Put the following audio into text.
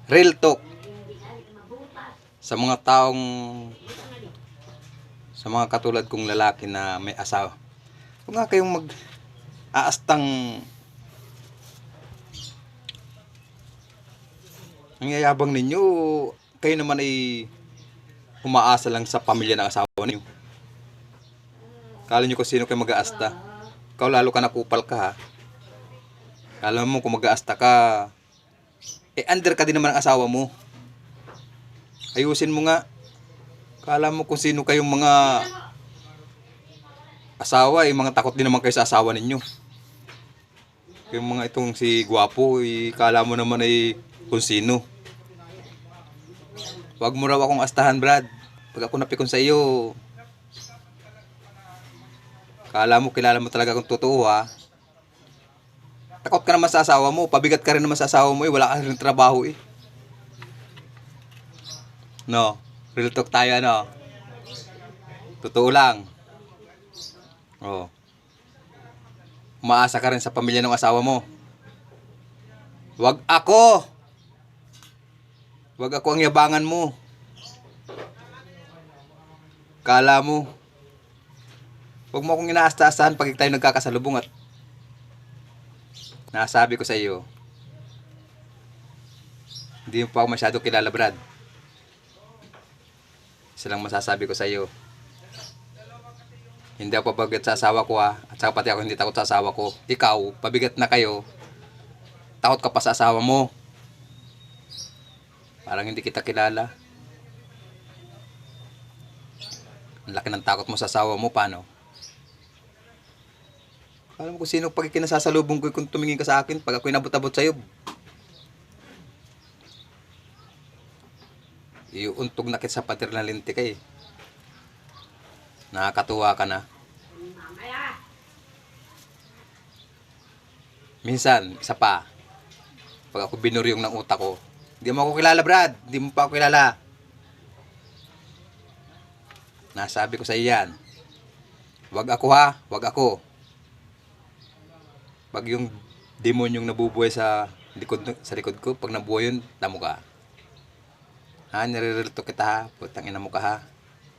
Real talk sa mga taong sa mga katulad kong lalaki na may asawa. Huwag nga kayong mag-aastang nangyayabang ninyo. Kayo naman ay umaasa lang sa pamilya ng asawa niyo. Kala nyo kung sino kayo mag-aasta. Ikaw lalo ka nakupal ka ha. Alam mo kung mag-aasta ka, under ka din naman ang asawa mo. Ayusin mo nga. Kala mo kung sino kayong mga asawa, mga takot din naman kayo sa asawa ninyo. Yung mga itong si Gwapo, kala mo naman ay kung sino. Wag mo raw akong astahan, Brad. Pag ako napikon sa iyo, kala mo kilala mo talaga kung totoo ha. Takot ka naman sa asawa mo, pabigat ka rin naman sa asawa mo wala ka rin trabaho No, real talk tayo ano. Totoo lang. Oh. Umaasa ka rin sa pamilya ng asawa mo. Wag ako ang yabangan mo. Kala mo. Wag mo akong inaasta-astahan pag tayo nagkakasalubong at nasabi ko sa iyo. Hindi mo pa ako masyado kilala, Brad. Isa lang masasabi ko sa iyo. Hindi ako pabigat sa asawa ko ha. At saka pati ako hindi takot sa asawa ko. Ikaw, pabigat na kayo. Takot ka pa sa asawa mo. Parang hindi kita kilala. Ang laki ng takot mo sa asawa mo, paano? Alam mo kung sino pag ikinasasalubong ko kung tumingin ka sa akin, pag ako inabot-abot sa'yo. Iuuntog na kita sa pader na linti ka Nakakatuwa ka na. Minsan, isa pa. Pag ako binuryong ng utak ko, hindi mo ako kilala, Brad. Hindi mo pa ako kilala. Nasabi ko sa iyan. Wag ako ha. Wag ako. Pag yung demonyong nabubuhay sa likod ko, pag nabuhay yun, tamo ka. Ha, nire-relto kita ha. Putang ina mo ka ha.